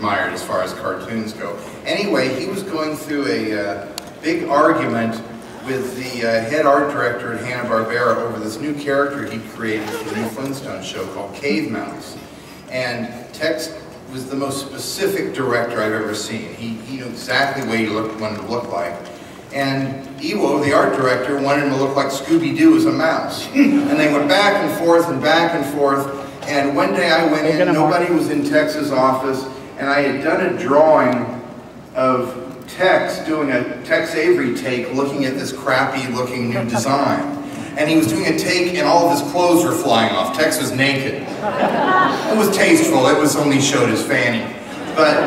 admired as far as cartoons go. Anyway, he was going through a big argument with the head art director at Hanna-Barbera over this new character he created for the new Flintstones show called Cave Mouse. And Tex was the most specific director I've ever seen. He knew exactly what he wanted to look like. And Iwo, the art director, wanted him to look like Scooby-Doo as a mouse. And they went back and forth and back and forth. And one day I went in, nobody was in Tex's office, and I had done a drawing of Tex doing a Tex Avery take looking at this crappy looking new design. And he was doing a take and all of his clothes were flying off. Tex was naked. It was tasteful, it was only showed his fanny. But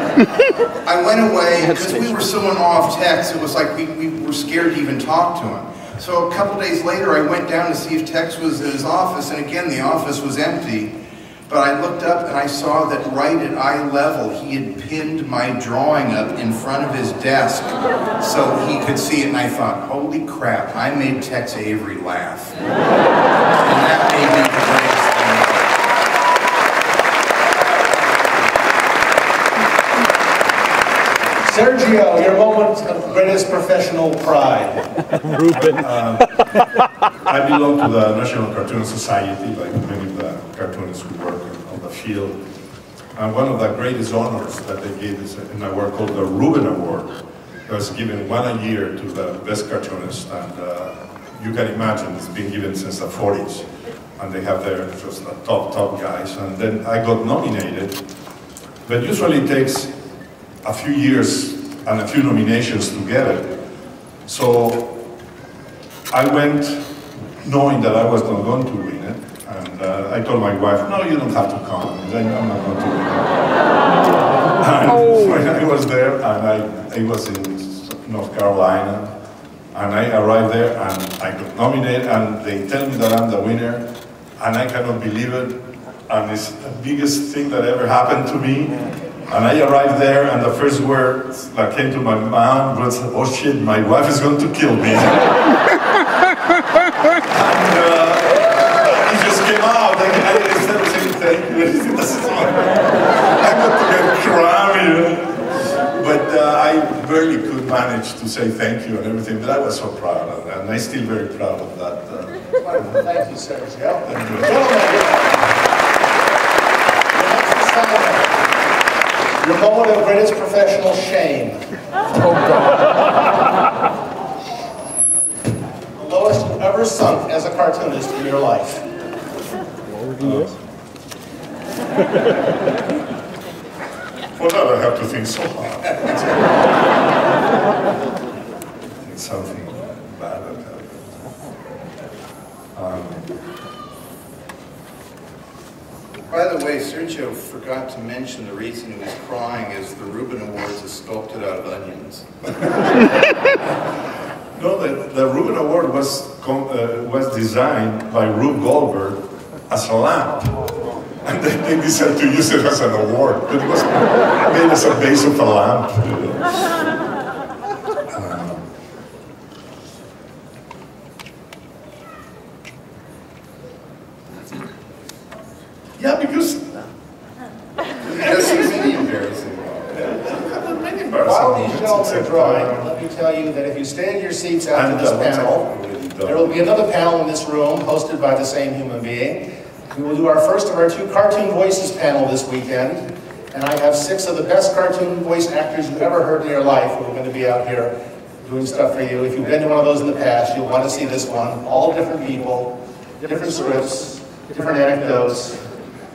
I went away because we were so in awe of Tex, it was like we were scared to even talk to him. So a couple days later I went down to see if Tex was in his office, and again the office was empty. But I looked up and I saw that right at eye level he had pinned my drawing up in front of his desk so he could see it, and I thought, holy crap, I made Tex Avery laugh. And that made me the greatest thing. Sergio, your moment of greatest professional pride. Ruben. I belong to the National Cartoon Society, like many of the cartoonists who work on the field. And one of the greatest honors that they give is an award called the Ruben Award. It was given one a year to the best cartoonist, and you can imagine it's been given since the 40s. And they have their just the top guys. And then I got nominated, but usually it takes a few years and a few nominations to get it. So I went knowing that I was not going to win it, and I told my wife, no, you don't have to come, I'm not going to win it. And when I was there, and I was in North Carolina, and I arrived there, and I got nominated, and they tell me that I'm the winner, and I cannot believe it, and it's the biggest thing that ever happened to me. And I arrived there, and the first word that came to my mind was, oh shit, my wife is going to kill me. And it just came out, and I instead of saying thank you, I got to get crying. But I barely could manage to say thank you and everything, but I was so proud of that, and I'm still very proud of that. Thank you, Sergio. Thank you. Your moment of greatest professional shame. Oh, God. The lowest you've ever sunk as a cartoonist in your life. What would you do? For that, I have to think so hard. It's something bad that happened. By the way, Sergio forgot to mention the reason he was crying is the Ruben Awards is sculpted out of onions. No, the Ruben Award was designed by Rube Goldberg as a lamp. And then they decided to use it as an award, but it was made as a base of a lamp. Yeah, because That's many embarrassing. While these gentlemen are drawing, let me tell you that if you stay in your seats after this panel, there will be another panel in this room hosted by the same human being. We will do our first of our 2 Cartoon Voices panel this weekend, and I have 6 of the best cartoon voice actors you've ever heard in your life who are going to be out here doing stuff for you. If you've been to one of those in the past, you'll want to see this one. All different people, different scripts, different anecdotes,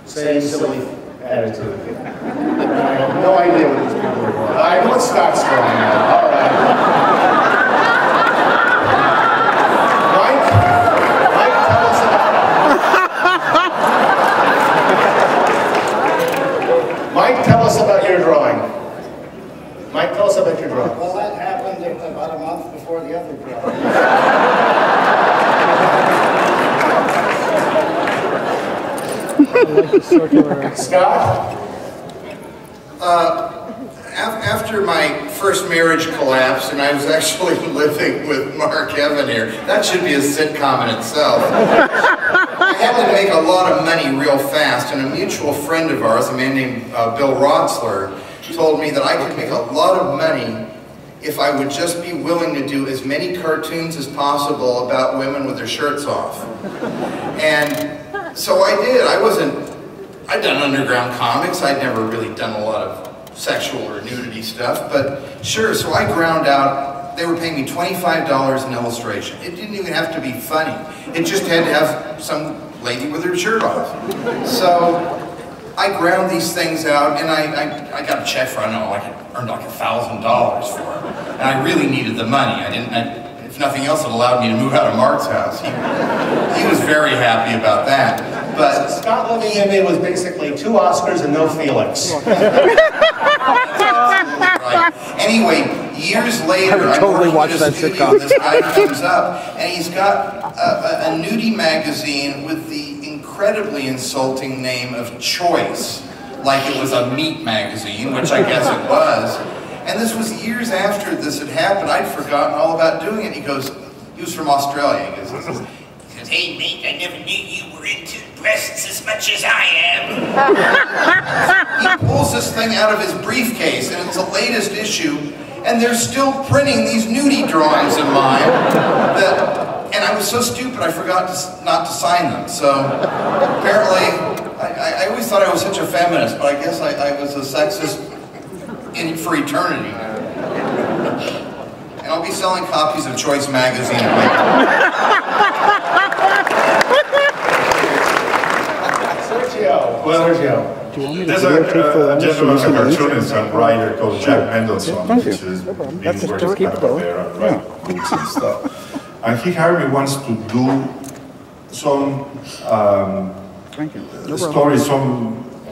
same silly attitude. I have no idea what these people are doing. I know what Scott's doing now. All right. Mike, tell us about your drawing. Mike, tell us about your drawing. Well, that happened about a month before the other drawing. Like the circular. Scott? After my first marriage collapsed and I was actually living with Mark Evan here, that should be a sitcom in itself. I had to make a lot of money real fast, and a mutual friend of ours, a man named Bill Rotzler, told me that I could make a lot of money if I would just be willing to do as many cartoons as possible about women with their shirts off. And so I did. I'd done underground comics. I'd never really done a lot of sexual or nudity stuff, but sure, so I ground out, they were paying me $25 an illustration. It didn't even have to be funny. It just had to have some lady with her shirt off. So I ground these things out, and I got a check for, I don't know, I earned like $1,000 for them. And I really needed the money. If nothing else, it allowed me to move out of Mark's house. He was very happy about that. But Scott living in me was basically 2 Oscars and no Felix. Right. Anyway, years later, I would totally I'm watch working at a that studio, sitcom. this guy comes up, and he's got a nudie magazine with the incredibly insulting name of Choice, like it was a meat magazine, which I guess it was. And this was years after this had happened. I'd forgotten all about doing it. He was from Australia. He goes, "Hey mate, I never knew you were into breasts as much as I am." He pulls this thing out of his briefcase, and it's the latest issue, and they're still printing these nudie drawings of mine. And I was so stupid, I forgot not to sign them. So apparently, I always thought I was such a feminist, but I guess I was a sexist for eternity. And I'll be selling copies of Choice magazine. Sergio. Well, Sergio. Do you want me to there's videotape for a them? gentleman, so you a can cartoonist and writer called Jack Mendelson, Thank which you. is No problem. being That's working just keep kind it of going. there and write books and stuff. And he hired me once to do some Thank you. No problem. stories,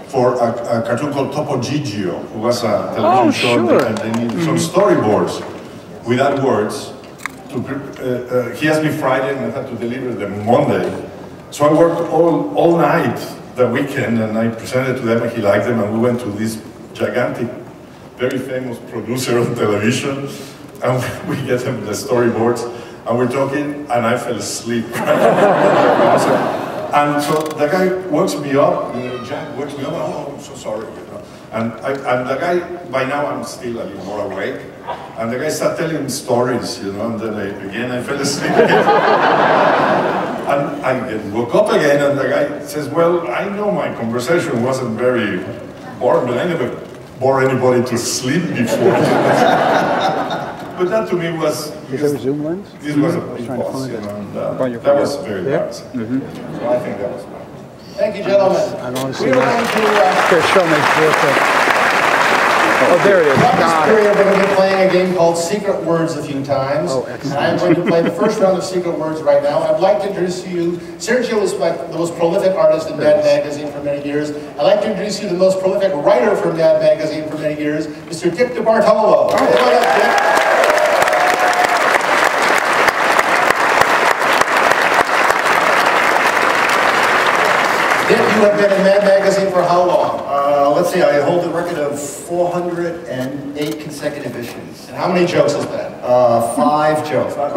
for a cartoon called Topo Gigio, who was a television show, sure. and they needed some storyboards without words. He asked me Friday, and I had to deliver them Monday. So I worked all night that weekend, and I presented to them, and he liked them, and we went to this gigantic, very famous producer on television, and we get them the storyboards, and we're talking, and I fell asleep. And so the guy wakes me up, Jack wakes me up, oh, I'm so sorry, And the guy, by now I'm still a little more awake, and the guy started telling me stories, and then I fell asleep again. And I woke up again, and the guy says, well, I know my conversation wasn't very boring, but I never bore anybody to sleep before. But that to me was... Is there a zoom lens? This was a I was big trying to boss, find it. and Your that was phone. very Yeah. embarrassing. So I think that was fun. Thank you, gentlemen. I don't want to We see are that. going to... Here, show me real quick. Oh, there it is. Throughout this Got it. period, we're going to be playing a game called Secret Words a few times. Oh, And excellent. I'm going to play the first round of Secret Words right now. I'd like to introduce you, Sergio is the most prolific artist in Mad Magazine for many years. I'd like to introduce you the most prolific writer for Mad Magazine for many years, Mr. Dick DeBartolo. Come on up, Dick. Dick, you have been in Mad Magazine for how long? Let's see, I hold the record of 408 consecutive issues. And how many jokes has been? 5 jokes. Let's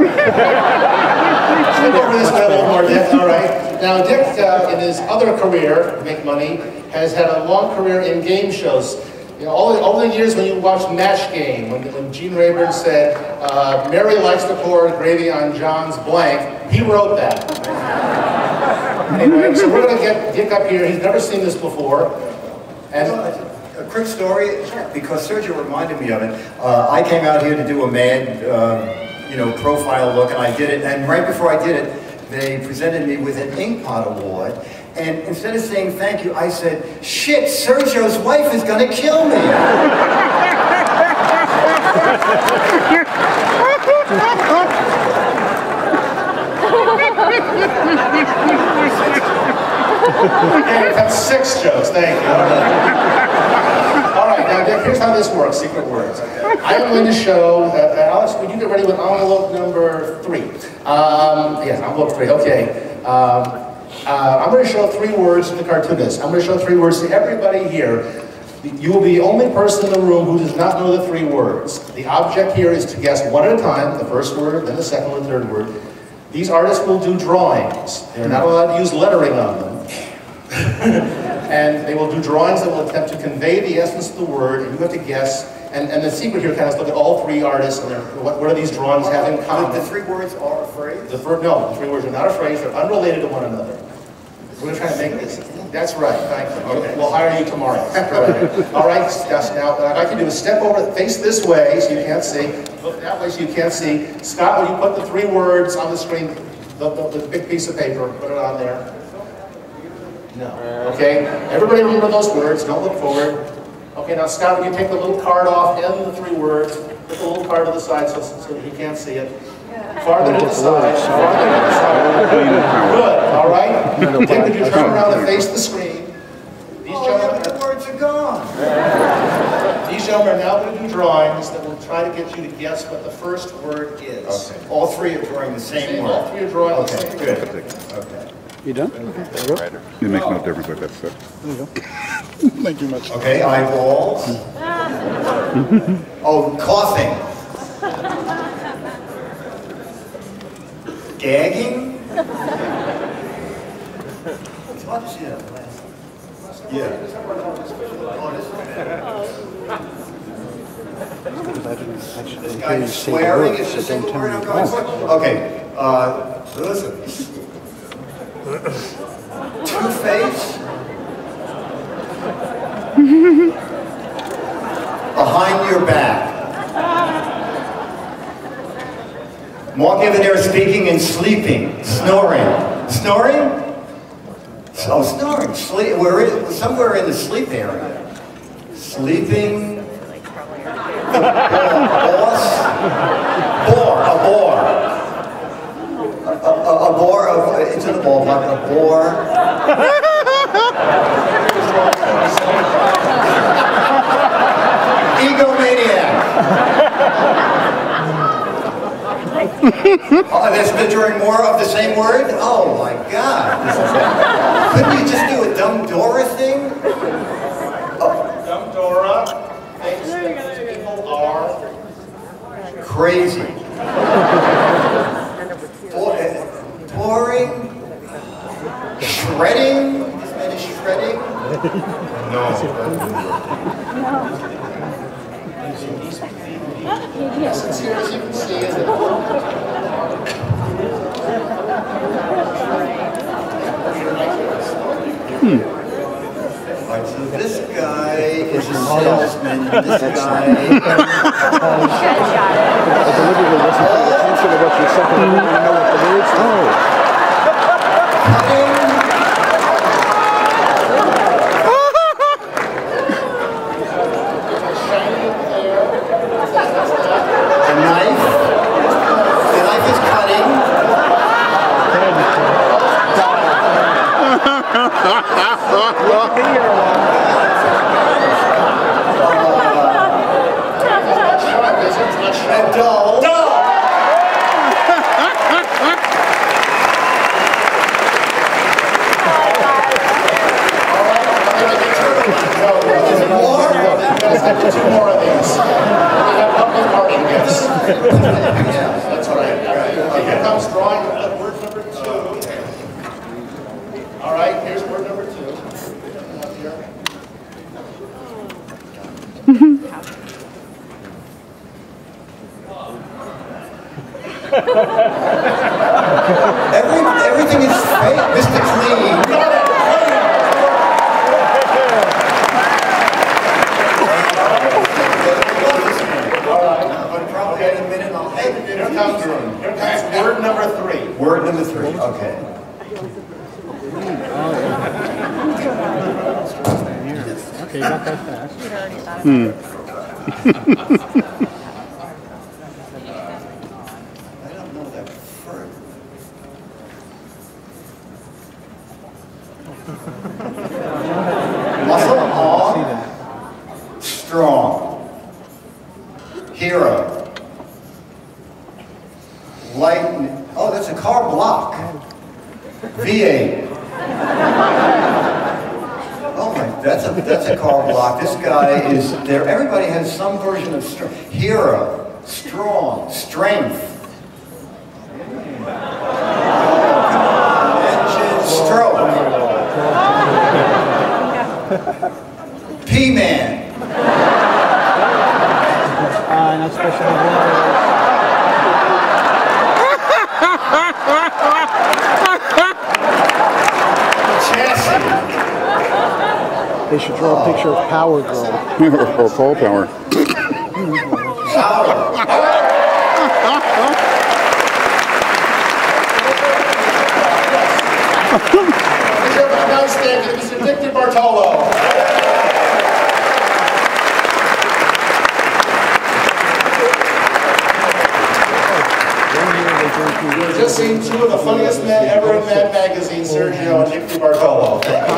go over this one a little more, Dick. All right. Now, Dick, in his other career, to make money, has had a long career in game shows. You know, all the years when you watched Match Game, when Gene Rayburn said, Mary likes to pour gravy on John's blank, he wrote that. Anyway, so we're going to get Dick up here. He's never seen this before. And A quick story, because Sergio reminded me of it. I came out here to do a Mad, profile look, and I did it. And right before I did it, they presented me with an Inkpot Award. And instead of saying thank you, I said, shit, Sergio's wife is going to kill me. okay, that's 6 jokes. Thank you. All right, now Dick, here's how this works, Secret Words. I am going to show, Alex, would you get ready with envelope number 3? Yes, envelope 3, okay. I'm going to show 3 words to the cartoonist. I'm going to show 3 words to everybody here. You will be the only person in the room who does not know the 3 words. The object here is to guess one at a time, the first word, then the second or third word. These artists will do drawings. They're not allowed to use lettering on them. and they will do drawings that will attempt to convey the essence of the word, and you have to guess. And the secret here kind of is look at all three artists and what do these drawings have in common? The three words are a phrase? No, the three words are not a phrase. They're unrelated to one another. We're going to try to make this. That's right. Thank you. Okay. We'll hire you tomorrow. All right. Now, what I'd like to do is step over, face this way so you can't see. Look that way so you can't see. Scott, will you put the three words on the screen, the big piece of paper, put it on there? No. Okay. Everybody remember those words. Don't look forward. Okay, now Scott, will you take the little card off and the three words, put the little card to the side so he can't see it. Farther to the side, farther to the side. Good, all right? Dick, could you turn around and face the screen? These gentlemen, The words are gone. These gentlemen are now going to do drawings that will try to get you to guess what the first word is. Okay. All three are drawing the same All word. three are drawing the Okay, same good. word. Okay. You done? There you go. It makes no difference what that said. There you go. Thank you much. Okay, eyeballs. Oh, coughing. Gagging. It's hard to see that last. Yeah. This guy is swearing is the single word I'm going for. Okay, listen. Two-Face. Behind your back. Mark Evanier speaking and sleeping. Snoring. Snoring? Oh, snoring. Sleep. We're somewhere in the sleep area. Sleeping. Boss. Bore. A bore. A bore of, it's in the ballpark, a bore. Egomaniac. Oh, there's during more of the same word? Oh my God. Couldn't you just do a Dumb Dora thing? Dumb Dora thinks that people are Crazy. Boring. Shredding. This man is shredding. the essence here, as you can see, is that Alright, so this guy is a salesman, and this guy... I deliberately listened to the attention of what you said, but I didn't even know what the words were. A knife. The knife is cutting. A dull. two more of these. We have public parting gifts. That's all right. Okay, here comes drawing word number 2. All right, here's word number 2. Everything is fake, Mr. Clean. Here comes word number 3. Word number 3, okay. Okay, not that fast. I don't know that word. Muscle on. Strong. Hero. Lightning. Oh, that's a car block. V8. Oh my, that's a car block. This guy is there. Everybody has some version of hero, strong, strength. Engine, stroke. P-Man. Not special water. They should draw a picture of Power Girl. Or Paul Power. Nice thank you, Mr. Dick DiBartolo. We've just seen two of the funniest men ever in Mad Magazine, Sergio and Dick DiBartolo. Thank you.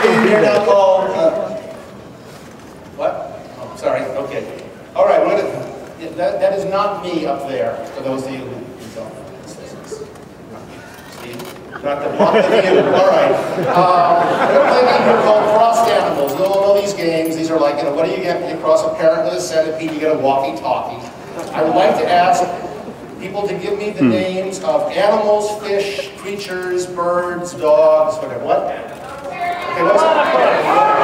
Here now called, what? Oh, sorry, okay. All right, that is not me up there, for those of you who don't know this business. Steve? Not the one of you, all right. We're playing a game here called Crossed Animals. You all know these games. These are like, what do you get when you cross a parrot with a centipede? You get a walkie-talkie. I would like to ask people to give me the names of animals, fish, creatures, birds, dogs, whatever. What? Okay, what's that?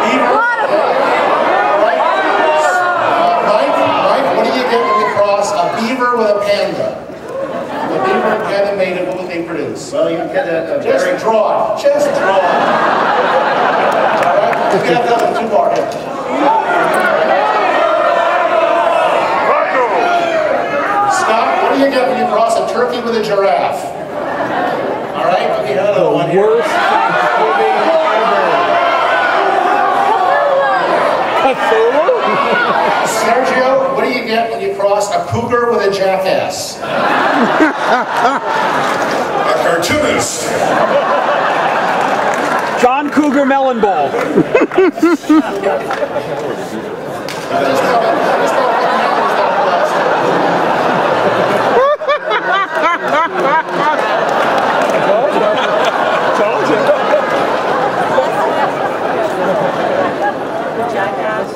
Beaver? Mike, what do you get when you cross a beaver with a panda? A beaver and panda mated, what would they produce? Well, you get a Just very... draw it. Just draw it. All right? We have to have 2 more here. Scott, what do you get when you cross a turkey with a giraffe? All right? Okay, another one here. Worst Thanksgiving ever. Sergio, what do you get when you cross a cougar with a jackass? A cartoonist. John Cougar Melon Ball. I just thought what happens that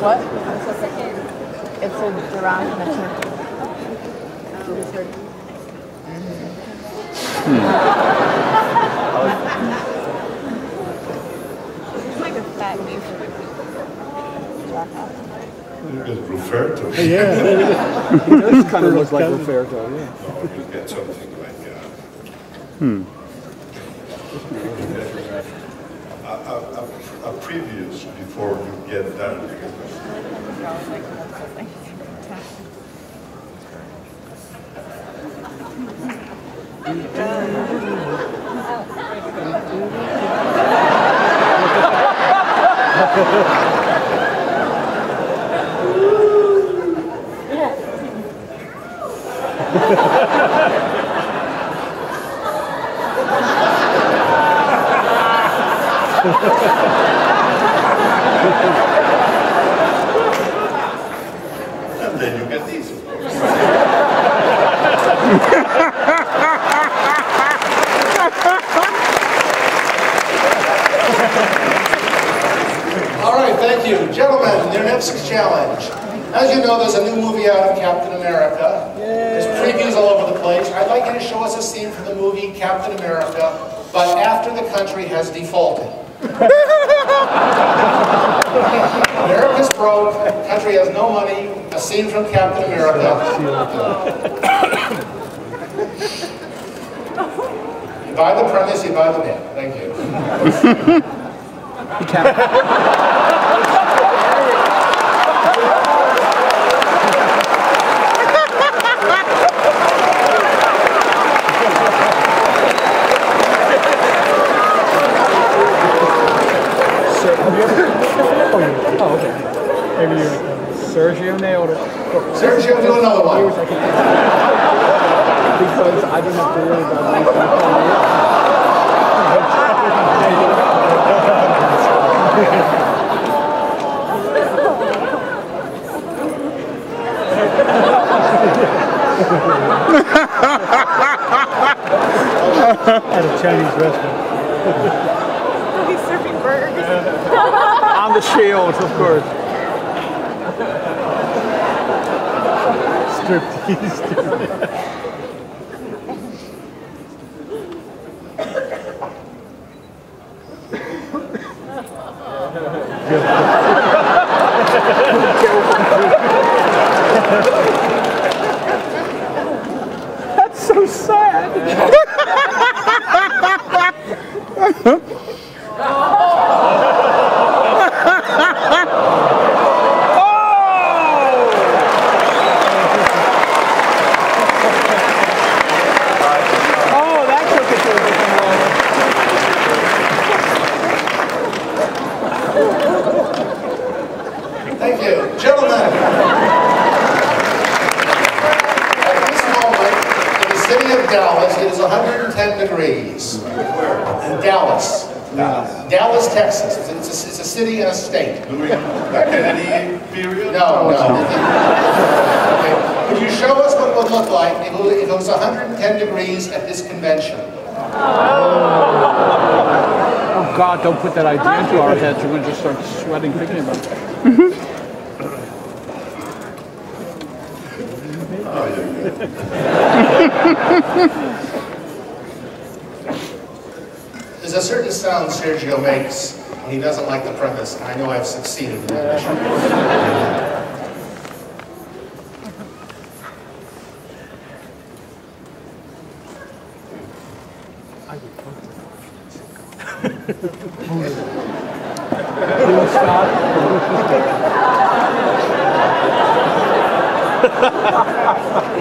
What? It's a giraffe and a turkey. It's like a fat beaver. Ruferto. Yeah. He does kind of look like Ruferto, yeah. No, you get something like a previous before you get done. And then you get these, of course. All right, thank you. Gentlemen, your next challenge. As you know, there's a new movie out of Captain America. There's previews all over the place. I'd like you to show us a scene from the movie Captain America, but after the country has defaulted. America's broke, country has no money, a scene from Captain America. You buy the premise, you buy the man. Thank you. Oh, okay. Maybe you. Sergio nailed it. Sergio, do another one. Because I don't have to worry about at a Chinese restaurant. He's serving burgers. On the shields, of course. Striptease. That's so sad. Oh, that took it to a different level. Thank you. Gentlemen, at this moment, in the city of Dallas, it is 110 degrees. In Dallas. Dallas, Texas. It's a city and a state. Kennedy period? No. Okay. Could you show us what it would look like if it was 110 degrees at this convention? Oh God, don't put that idea into our heads. We're going to just start sweating thinking about it. There's a certain sound Sergio makes when he doesn't like the premise, and I know I've succeeded in that mission.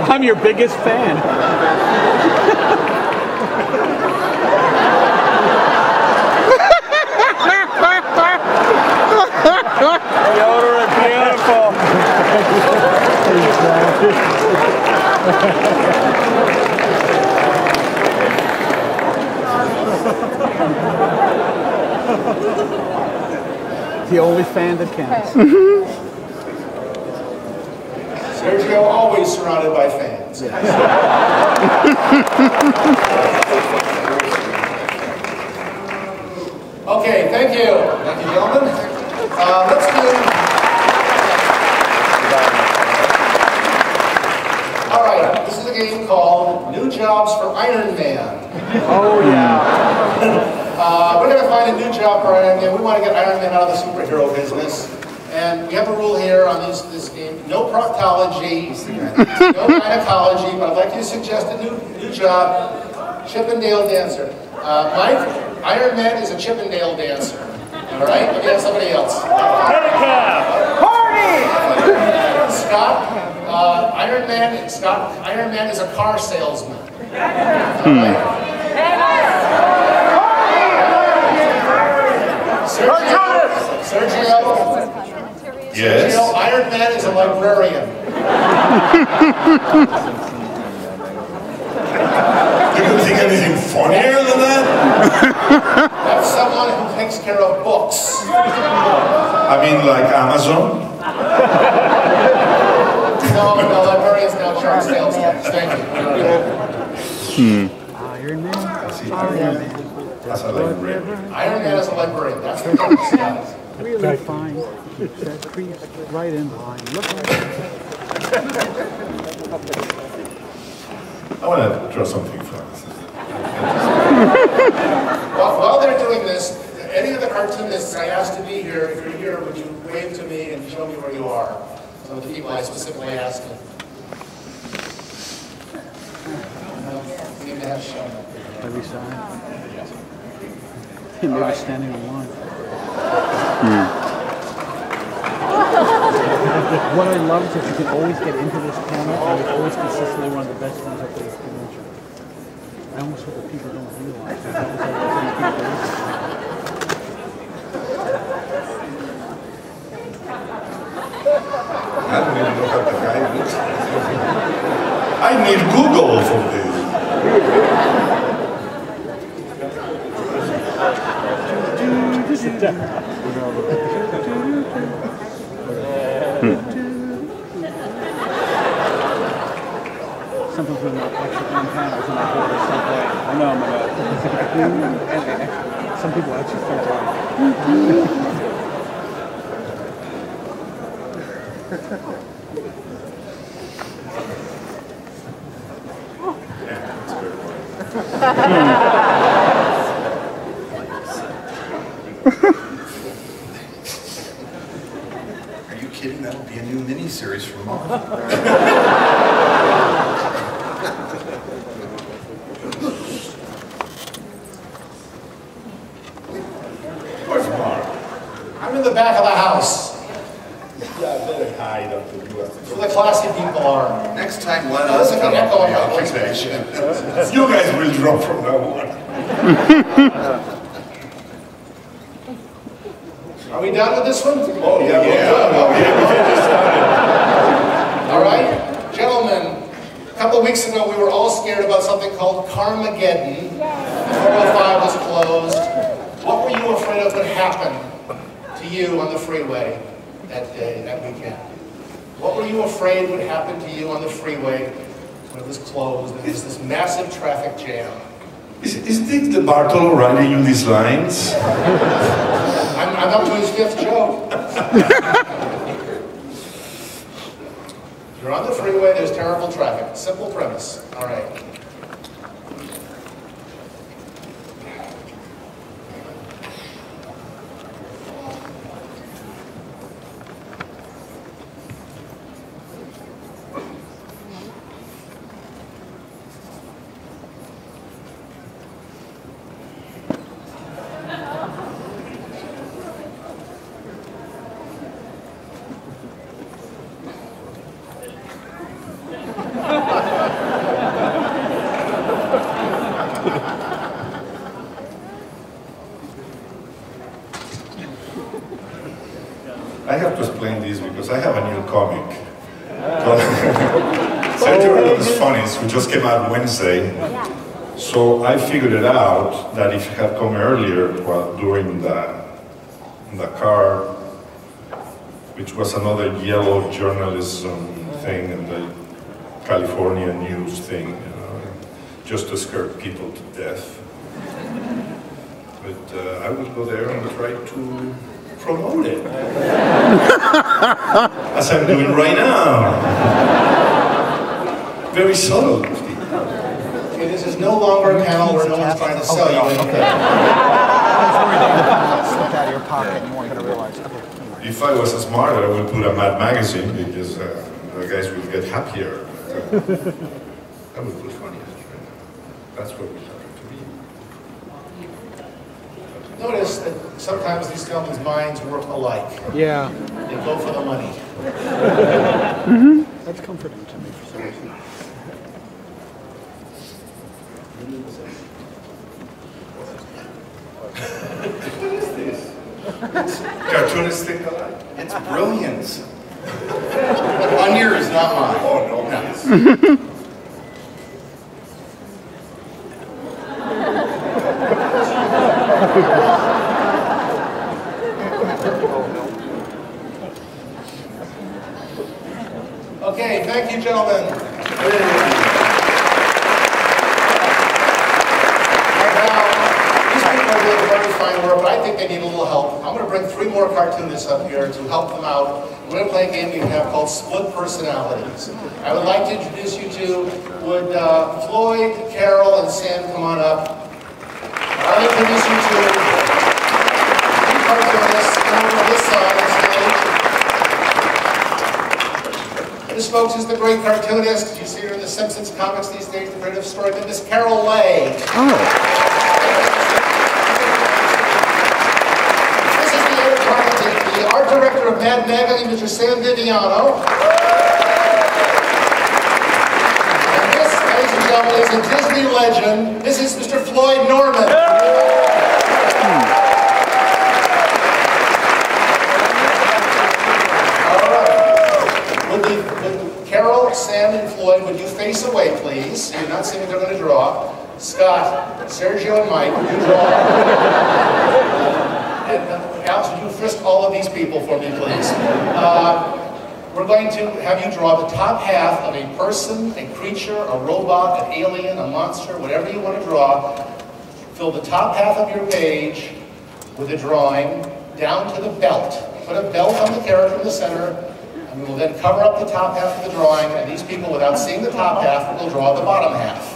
I'm your biggest fan. You're beautiful. The only fan that counts. Sergio always surrounded by fans. Okay, thank you. Thank you, gentlemen. Let's do... All right, this is a game called New Jobs for Iron Man. Oh yeah. We're going to find a new job for Iron Man. We want to get Iron Man out of the superhero business. And we have a rule here on this game, no proctology, no gynecology, but I'd like you to suggest a new job, Chippendale dancer. Mike, Iron Man is a Chippendale dancer. All right, let me have somebody else. Party! Scott, Iron Man is a car salesman. Sergio, Yes. Sergio, Iron Man is a librarian. You can think anything funnier than that? That's someone who takes care of books. I mean, like Amazon? No, librarians now charge salesmen. Thank you. Iron Man. That's a librarian. Iron Man is a librarian. That's the purpose. Really fine. That creeps right in line. Look at it. I want to draw something fun. While they're doing this, any of the cartoonists I asked to be here, if you're here, would you wave to me and show me where you are? Some of the people I specifically asked to. Seem to have shown up. Every side. Maybe standing in line. What I love is that you can always get into this panel and it's always consistently one of the best ones at this convention. I almost hope that people don't realize that. I don't even know how the guy looks like. I need Google for this. Sometimes when I'm actually on panels and I hear this stuff like, I know I'm about some people actually think like, kidding? That'll be a new mini-series from Marvel. Where's Mark? I'm in the back of the house. Yeah, I better hide up to you. Where the classy people are. Next time, let us Listen, come I'm up with going the my voice. occupation. You guys will drop from now on. Are we done with this one? Oh, yeah, All right, gentlemen, a couple of weeks ago we were all scared about something called Carmageddon. 405 was closed. What were you afraid of would happen to you on the freeway that day, that weekend? What were you afraid would happen to you on the freeway when it was closed and there was this massive traffic jam? Is Dick the Bartolo writing you these lines? I'm up to his 5th joke. You're on the freeway, there's terrible traffic. Simple premise. All right. I have to explain this because I have a new comic. Sergio Leone's Funnies, who just came out Wednesday. So I figured it out that if you had come earlier, well, during the car, which was another yellow journalism thing and the California news thing, you know, just to scare people to death. But I will go there and try to promote it. As I'm doing right now. Very subtle. Okay, this is no longer a panel where no one's trying to sell you anything. Slip out of your pocket and you weren't going to realize it. If I was smarter, I would put a Mad magazine because the guys would get happier. I would put funny. That's what we have to be. Notice that sometimes these gentlemen's minds work alike. Yeah. They go for the money. That's comforting to me for some reason. Cartoonists think alike. It's brilliance. On yours, not mine. Oh, no. Okay, thank you, gentlemen. Now, these people are doing very fine work, but I think they need a little help. I'm going to bring 3 more cartoonists up here to help them out. We're going to play a game we have called Split Personalities. I would like to introduce you to, would Floyd, Carol, and Sam come on up? I'll introduce you to 3 cartoonists over this side of the stage. This, folks, is the great cartoonist. You see her in the Simpsons comics these days, the creative story, but Miss Carol Lay. Oh. This is the art director of Mad Magazine, Mr. Sam Viviano. And this, ladies and gentlemen, is a Disney legend. This is Mr. Floyd Norman. Would Carol, Sam, and Floyd, would you face away, please? You're not seeing what they're going to draw. Scott, Sergio, and Mike, would you draw? And Alex, would you frisk all of these people for me, please? We're going to have you draw the top half of a person, a creature, a robot, an alien, a monster, whatever you want to draw. Fill the top half of your page with a drawing down to the belt. Put a belt on the character in the center. And we will then cover up the top half of the drawing, and these people, without seeing the top half, will draw the bottom half.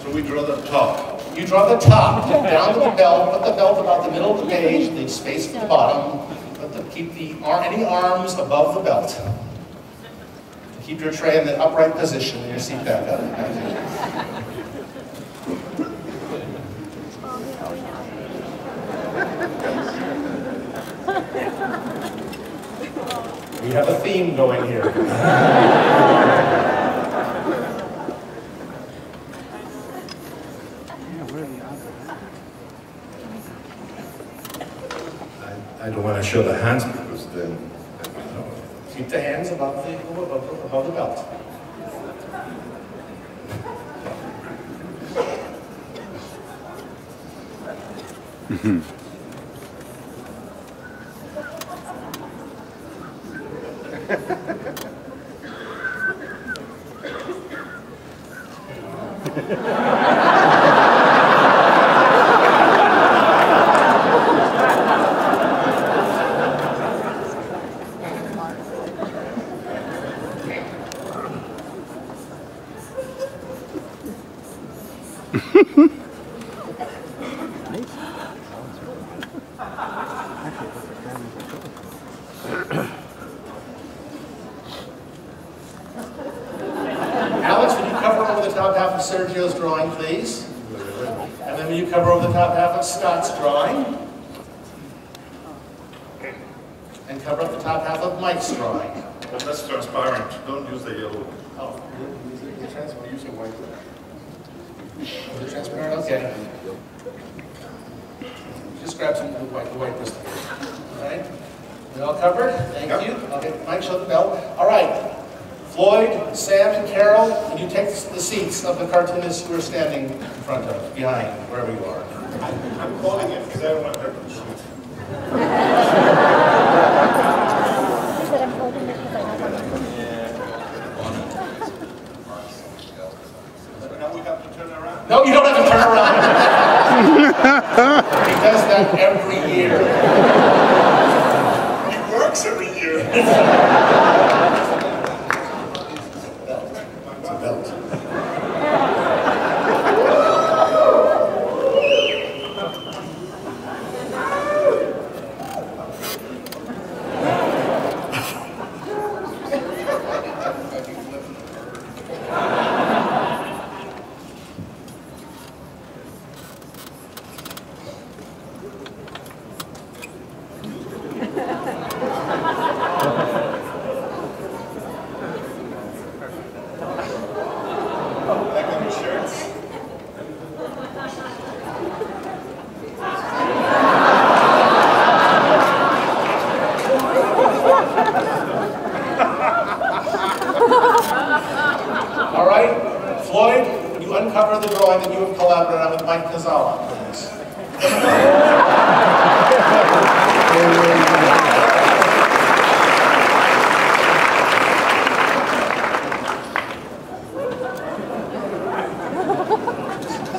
So we draw the top. You draw the top, down to the belt, put the belt about the middle of the page, the space at the bottom, keep any arms above the belt. Keep your tray in the upright position and your seat back up. We have a theme going here. I don't want to show the hands because then. Keep the hands above the belt. Alex, would you cover over the top half of Sergio's drawing, please? And then will you cover over the top half of Scott's drawing? And cover up the top half of Mike's drawing. But that's transparent. Don't use the yellow. Oh, we're using white. Transparent, okay. Just grab some of the white crystal. All right? We all covered? Thank you. Okay, Mike, show the bell. All right. Floyd, Sam, and Carol, can you take the seats of the cartoonists who are standing in front of, behind, wherever you are? I'm calling it because I don't want her to shoot. He said I'm holding it because I have Now we have to turn around. No, you don't have to turn around. He does that every year. It works every year. It's a belt. Like on the shirts. All right, Floyd, would you uncover the drawing that you have collaborated on with Mike Kazawa, please?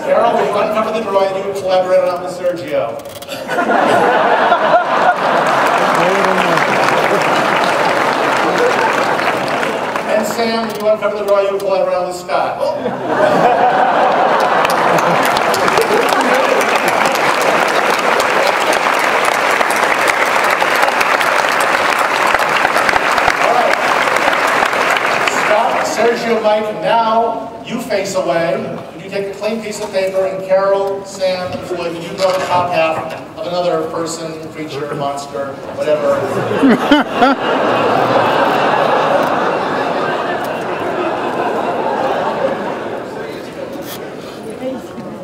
Carol, will you uncover the drawing that you have collaborated on with Sergio? And Sam, will you uncover the drawing you have collaborated on with Scott? Sergio, Mike, now you face away. Would you take a clean piece of paper and Carol, Sam, and Floyd, would you draw the top half of another person, creature, monster, whatever?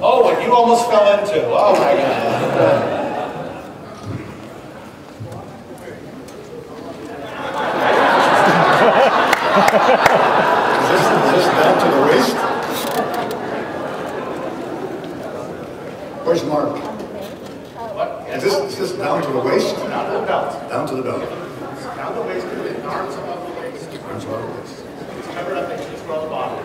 Oh, what you almost fell into. Oh my God. Is this down to the waist? Where's Mark? What? Is this down to the waist? Down to the belt. Down to the belt. Down the waist, arms above the waist. Arms above the waist. It's covered up, and just roll the bottom.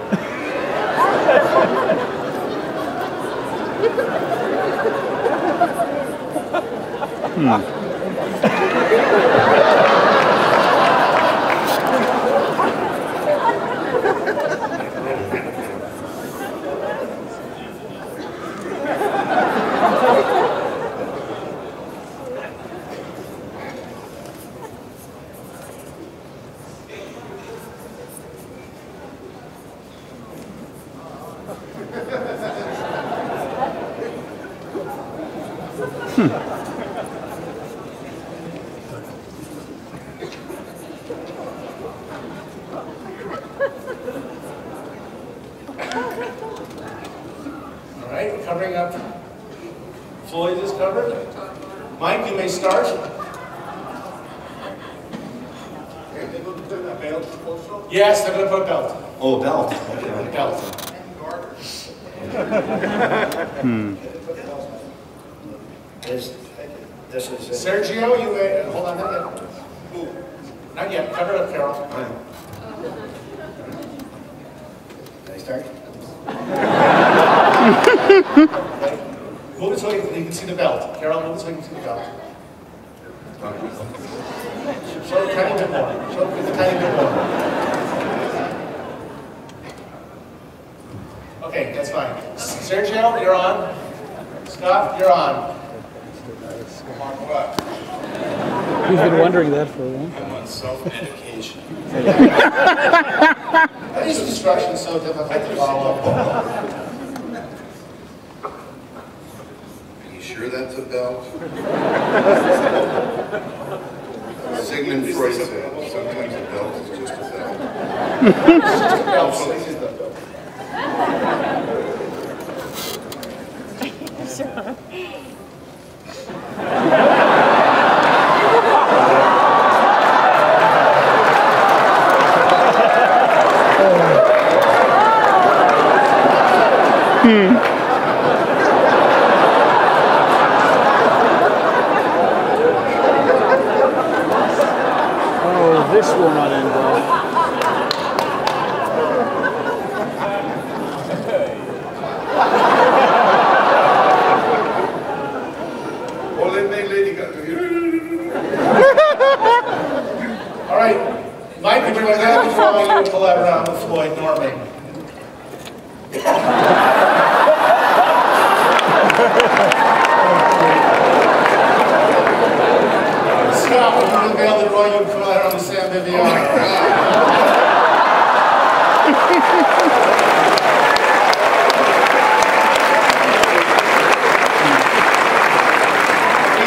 All right, covering up. Floyd is covered. Mike, you may start. Yes, they're going to put a belt. Oh, belt. Okay. Belt. This is it. Sergio, you may, hold on, not yet. Not yet, cover it up, Carol. Can I start? Move it so you can see the belt. Carol, move it so you can see the belt. Show it a tiny bit more. Show it a tiny bit more. Okay, that's fine. Sergio, you're on. Scott, you're on. He's been wondering that for a long time. I'm on self-medication. Are these instructions so difficult to follow? Are you sure that's a belt? Sigmund Freud said, sometimes a belt is just a belt. Belt, so this is the belt. Oh, this will not end well. All right, Mike, would you like to follow you and pull that around with Floyd Norman? Scott, would you unveil the Roy, you and pull that around with Sam Viviano?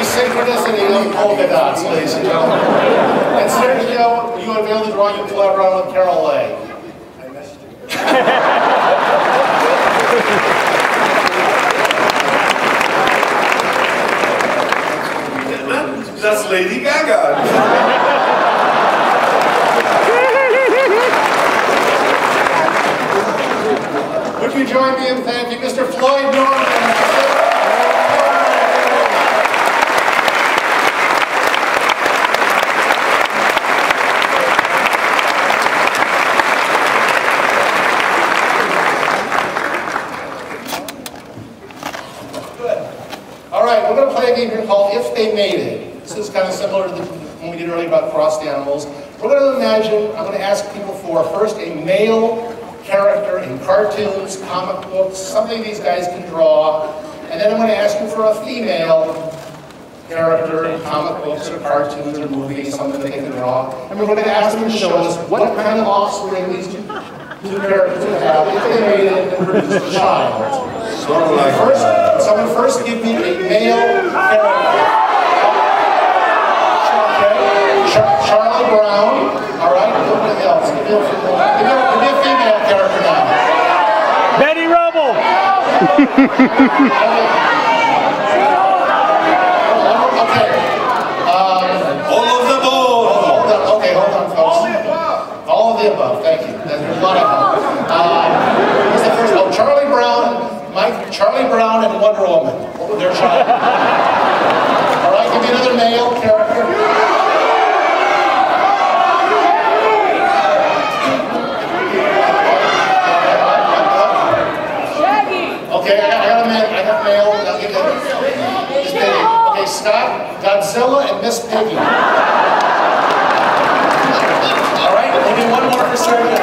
Synchronicity of polka dots, ladies and gentlemen. And Sergio, you unveil the drawing, you pull out around with Carol Lay. I missed you. That's Lady Gaga. Would you join me in thanking Mr. Floyd Norman? All right, we're going to play a game here called If They Made It. This is kind of similar to the one we did earlier about crossed animals. We're going to imagine, I'm going to ask people for first a male character in cartoons, comic books, something these guys can draw, and then I'm going to ask you for a female character in comic books or cartoons or movies, something that they can draw, and we're going to ask them to show us what kind of offspring these two characters would have if they made it and produced a child. Sort of like Someone first give me a male character. Charlie Brown. All right, nobody else. Give me a female character now. Betty Rubble! Okay. all of the ball. Okay, hold on, folks. All of the above. Thank you. There's a lot of help. Who's the first? Oh, Charlie Brown. Charlie Brown and Wonder Woman. Their child. All right, give me another male character. Okay, I got male. I'll give that. Miss Piggy. Okay, Scott, Godzilla, and Miss Piggy. All right, we'll do one more for Sergio.